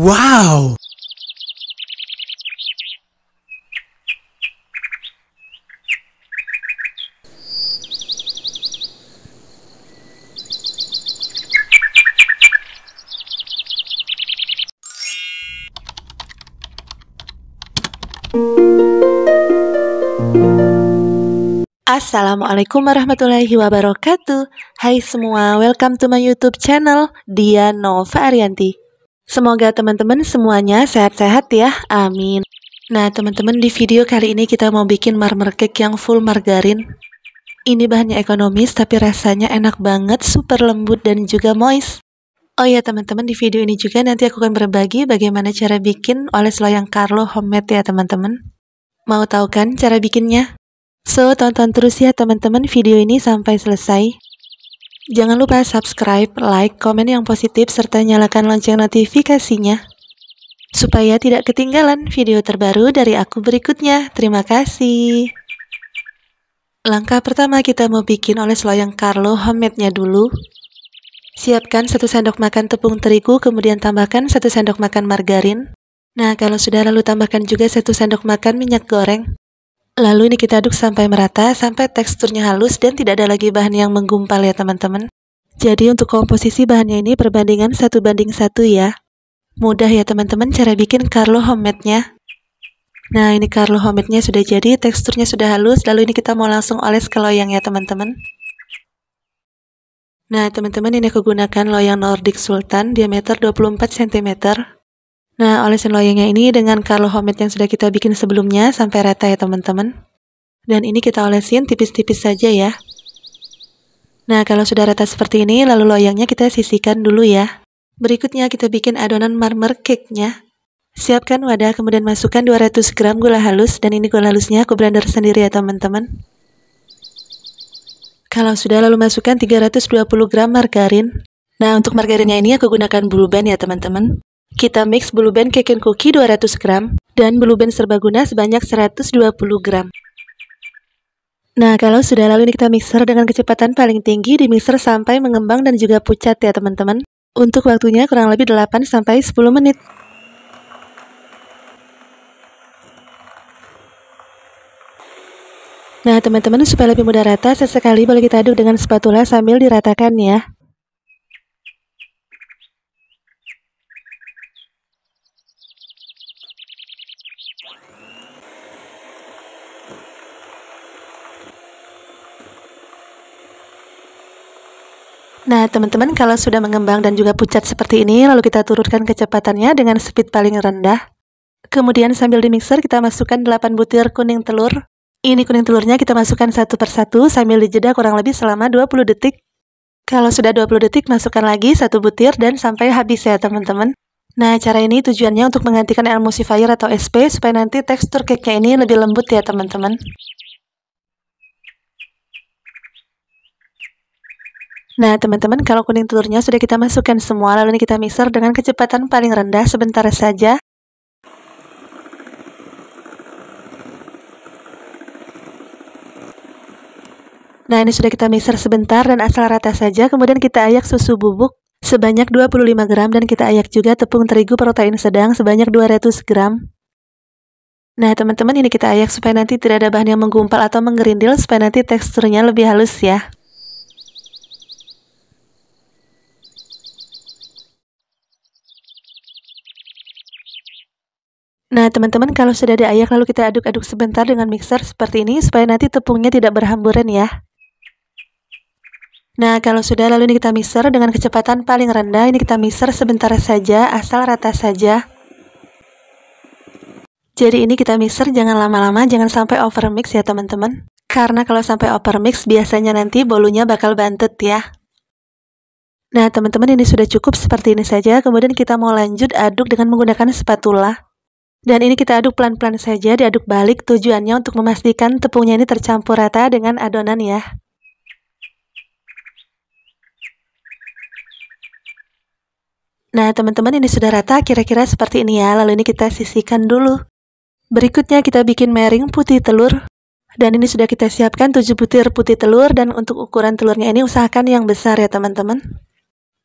Wow! Assalamualaikum warahmatullahi wabarakatuh. Hai semua, welcome to my YouTube channel Dian Nova Arianti. Semoga teman-teman semuanya sehat-sehat ya, amin. Nah teman-teman, di video kali ini kita mau bikin marmer cake yang full margarin. Ini bahannya ekonomis tapi rasanya enak banget, super lembut dan juga moist. Oh ya teman-teman, di video ini juga nanti aku akan berbagi bagaimana cara bikin oles loyang Carlo homemade ya teman-teman. Mau tahu kan cara bikinnya? So, tonton terus ya teman-teman video ini sampai selesai. Jangan lupa subscribe, like, komen yang positif, serta nyalakan lonceng notifikasinya. Supaya tidak ketinggalan video terbaru dari aku berikutnya. Terima kasih. Langkah pertama kita mau bikin oles loyang Carlo homemade-nya dulu. Siapkan 1 sendok makan tepung terigu, kemudian tambahkan 1 sendok makan margarin. Nah, kalau sudah lalu tambahkan juga 1 sendok makan minyak goreng. Lalu ini kita aduk sampai merata, sampai teksturnya halus dan tidak ada lagi bahan yang menggumpal ya teman-teman. Jadi untuk komposisi bahannya ini perbandingan 1:1 ya. Mudah ya teman-teman cara bikin Carlo homemade-nya. Nah ini Carlo homemade-nya sudah jadi, teksturnya sudah halus, lalu ini kita mau langsung oles ke loyang ya teman-teman. Nah teman-teman, ini aku gunakan loyang Nordic Sultan diameter 24 cm. Nah, olesin loyangnya ini dengan Carlo homemade yang sudah kita bikin sebelumnya sampai rata ya teman-teman. Dan ini kita olesin tipis-tipis saja ya. Nah, kalau sudah rata seperti ini, lalu loyangnya kita sisihkan dulu ya. Berikutnya kita bikin adonan marmer cake-nya. Siapkan wadah, kemudian masukkan 200 gram gula halus, dan ini gula halusnya aku blender sendiri ya teman-teman. Kalau sudah, lalu masukkan 320 gram margarin. Nah, untuk margarinnya ini aku gunakan Blue Band ya teman-teman. Kita mix Blue Band cake and cookie 200 gram dan Blue Band serbaguna sebanyak 120 gram. Nah, kalau sudah, lalu ini kita mixer dengan kecepatan paling tinggi, di mixer sampai mengembang dan juga pucat ya teman-teman. Untuk waktunya kurang lebih 8-10 menit. Nah, teman-teman, supaya lebih mudah rata, sesekali boleh kita aduk dengan spatula sambil diratakan ya. Nah teman-teman, kalau sudah mengembang dan juga pucat seperti ini, lalu kita turunkan kecepatannya dengan speed paling rendah. Kemudian sambil dimixer kita masukkan 8 butir kuning telur. Ini kuning telurnya kita masukkan satu persatu sambil dijeda kurang lebih selama 20 detik. Kalau sudah 20 detik, masukkan lagi 1 butir dan sampai habis ya teman-teman. Nah cara ini tujuannya untuk menggantikan emulsifier atau SP supaya nanti tekstur cake-nya ini lebih lembut ya teman-teman. Nah teman-teman, kalau kuning telurnya sudah kita masukkan semua, lalu ini kita mixer dengan kecepatan paling rendah sebentar saja. Nah ini sudah kita mixer sebentar dan asal rata saja, kemudian kita ayak susu bubuk sebanyak 25 gram dan kita ayak juga tepung terigu protein sedang sebanyak 200 gram. Nah teman-teman, ini kita ayak supaya nanti tidak ada bahan yang menggumpal atau menggerindil, supaya nanti teksturnya lebih halus ya. Nah teman-teman, kalau sudah diayak lalu kita aduk-aduk sebentar dengan mixer seperti ini supaya nanti tepungnya tidak berhamburan ya. Nah kalau sudah, lalu ini kita mixer dengan kecepatan paling rendah, ini kita mixer sebentar saja asal rata saja. Jadi ini kita mixer jangan lama-lama, jangan sampai over mix ya teman-teman. Karena kalau sampai over mix biasanya nanti bolunya bakal bantet ya. Nah teman-teman, ini sudah cukup seperti ini saja, kemudian kita mau lanjut aduk dengan menggunakan spatula. Dan ini kita aduk pelan-pelan saja, diaduk balik, tujuannya untuk memastikan tepungnya ini tercampur rata dengan adonan ya. Nah teman-teman, ini sudah rata kira-kira seperti ini ya, lalu ini kita sisihkan dulu. Berikutnya kita bikin mering putih telur. Dan ini sudah kita siapkan 7 butir putih telur, dan untuk ukuran telurnya ini usahakan yang besar ya teman-teman.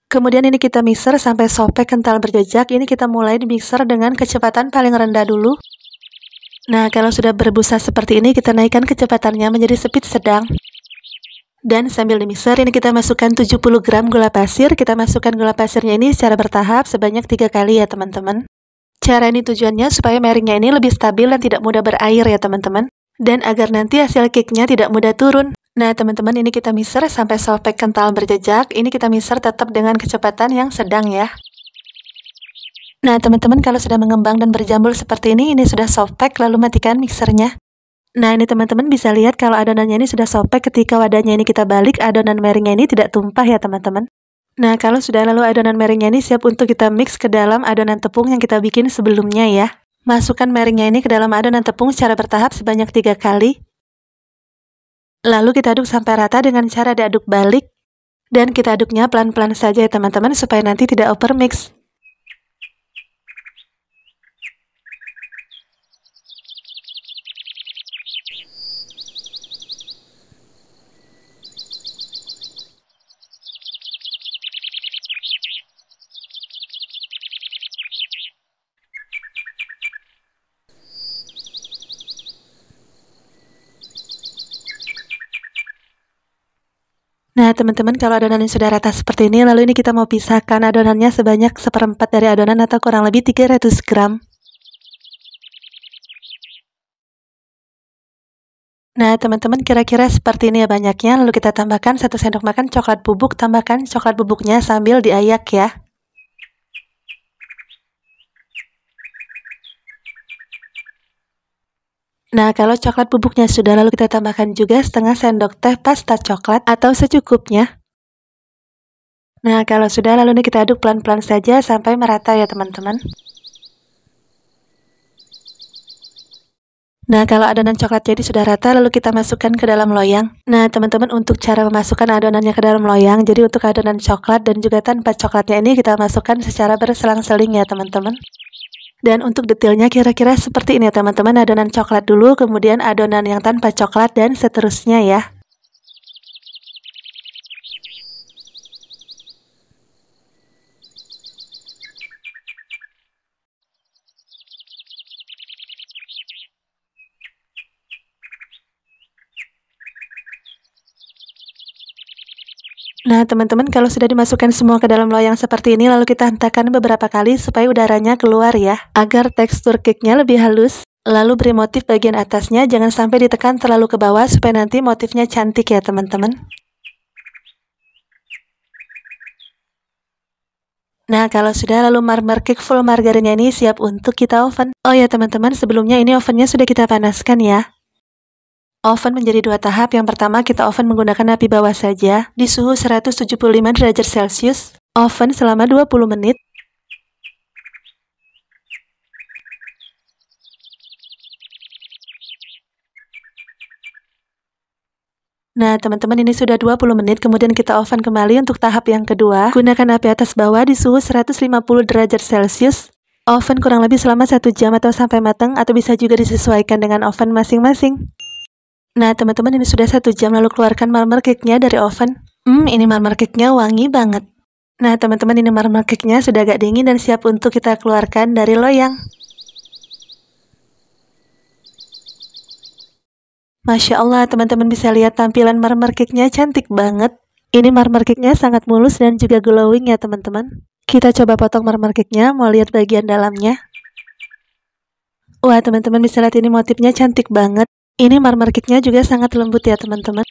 Kemudian ini kita mixer sampai sopek kental berjejak. Ini kita mulai di mixer dengan kecepatan paling rendah dulu. Nah, kalau sudah berbusa seperti ini, kita naikkan kecepatannya menjadi speed sedang. Dan sambil di mixer, ini kita masukkan 70 gram gula pasir. Kita masukkan gula pasirnya ini secara bertahap sebanyak 3 kali ya teman-teman. Cara ini tujuannya supaya meringannya ini lebih stabil dan tidak mudah berair ya teman-teman. Dan agar nanti hasil cake-nya tidak mudah turun. Nah teman-teman, ini kita mixer sampai sopek kental berjejak. Ini kita mixer tetap dengan kecepatan yang sedang ya. Nah teman-teman, kalau sudah mengembang dan berjambul seperti ini sudah sopek, lalu matikan mixernya. Nah ini teman-teman bisa lihat kalau adonannya ini sudah sopek. Ketika wadahnya ini kita balik, adonan meringnya ini tidak tumpah ya teman-teman. Nah, kalau sudah lalu adonan meringnya ini siap untuk kita mix ke dalam adonan tepung yang kita bikin sebelumnya ya. Masukkan meringnya ini ke dalam adonan tepung secara bertahap sebanyak 3 kali. Lalu kita aduk sampai rata dengan cara diaduk balik. Dan kita aduknya pelan-pelan saja ya teman-teman supaya nanti tidak overmix. Nah teman-teman, kalau adonannya sudah rata seperti ini, lalu ini kita mau pisahkan adonannya sebanyak 1/4 dari adonan atau kurang lebih 300 gram. Nah teman-teman, kira-kira seperti ini ya banyaknya, lalu kita tambahkan 1 sendok makan coklat bubuk, tambahkan coklat bubuknya sambil diayak ya. Nah, kalau coklat bubuknya sudah, lalu kita tambahkan juga setengah sendok teh pasta coklat atau secukupnya. Nah, kalau sudah, lalu ini kita aduk pelan-pelan saja sampai merata ya teman-teman. Nah, kalau adonan coklatnya ini sudah rata, lalu kita masukkan ke dalam loyang. Nah, teman-teman, untuk cara memasukkan adonannya ke dalam loyang, jadi untuk adonan coklat dan juga tanpa coklatnya ini kita masukkan secara berselang-seling ya teman-teman. Dan untuk detailnya kira-kira seperti ini ya teman-teman, adonan coklat dulu, kemudian adonan yang tanpa coklat, dan seterusnya ya. Nah teman-teman, kalau sudah dimasukkan semua ke dalam loyang seperti ini, lalu kita hentakan beberapa kali supaya udaranya keluar ya, agar tekstur cake-nya lebih halus. Lalu beri motif bagian atasnya, jangan sampai ditekan terlalu ke bawah supaya nanti motifnya cantik ya teman-teman. Nah kalau sudah, lalu marmer cake full margarinnya ini siap untuk kita oven. Oh ya teman-teman, sebelumnya ini ovennya sudah kita panaskan ya. Oven menjadi 2 tahap. Yang pertama kita oven menggunakan api bawah saja di suhu 175 derajat Celcius. Oven selama 20 menit. Nah teman-teman, ini sudah 20 menit, kemudian kita oven kembali untuk tahap yang kedua. Gunakan api atas bawah di suhu 150 derajat Celcius. Oven kurang lebih selama 1 jam atau sampai matang, atau bisa juga disesuaikan dengan oven masing-masing. Nah teman-teman, ini sudah 1 jam, lalu keluarkan marmer cake-nya dari oven. Ini marmer cake-nya wangi banget. Nah teman-teman, ini marmer cake-nya sudah agak dingin dan siap untuk kita keluarkan dari loyang. Masya Allah, teman-teman bisa lihat tampilan marmer cake-nya cantik banget. Ini marmer cake-nya sangat mulus dan juga glowing ya teman-teman. Kita coba potong marmer cake-nya, mau lihat bagian dalamnya. Wah teman-teman bisa lihat ini motifnya cantik banget. Ini marmer cake-nya juga sangat lembut ya teman-teman.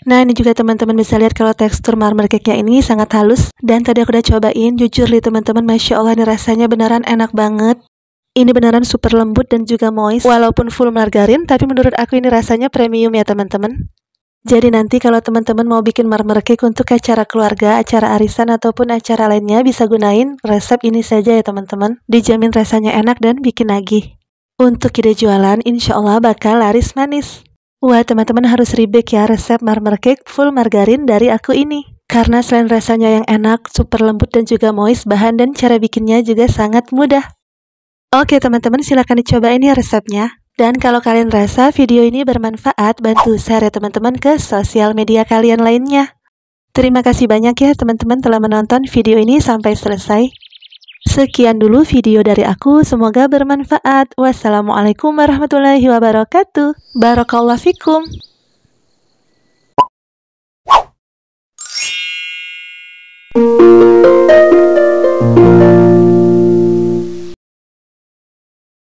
Nah ini juga teman-teman bisa lihat kalau tekstur marmer cake-nya ini sangat halus. Dan tadi aku udah cobain, jujur nih teman-teman, Masya Allah ini rasanya beneran enak banget. Ini beneran super lembut dan juga moist. Walaupun full margarin, tapi menurut aku ini rasanya premium ya teman-teman. Jadi nanti kalau teman-teman mau bikin marmer cake untuk acara keluarga, acara arisan, ataupun acara lainnya, bisa gunain resep ini saja ya teman-teman. Dijamin rasanya enak dan bikin nagih. Untuk ide jualan, insya Allah bakal laris manis. Wah teman-teman harus rebake ya resep marmer cake full margarin dari aku ini. Karena selain rasanya yang enak, super lembut dan juga moist, bahan dan cara bikinnya juga sangat mudah. Oke teman-teman, silahkan dicobain ya resepnya. Dan kalau kalian rasa video ini bermanfaat, bantu share ya teman-teman ke sosial media kalian lainnya. Terima kasih banyak ya teman-teman telah menonton video ini sampai selesai. Sekian dulu video dari aku, semoga bermanfaat. Wassalamualaikum warahmatullahi wabarakatuh. Barakallahu fikum.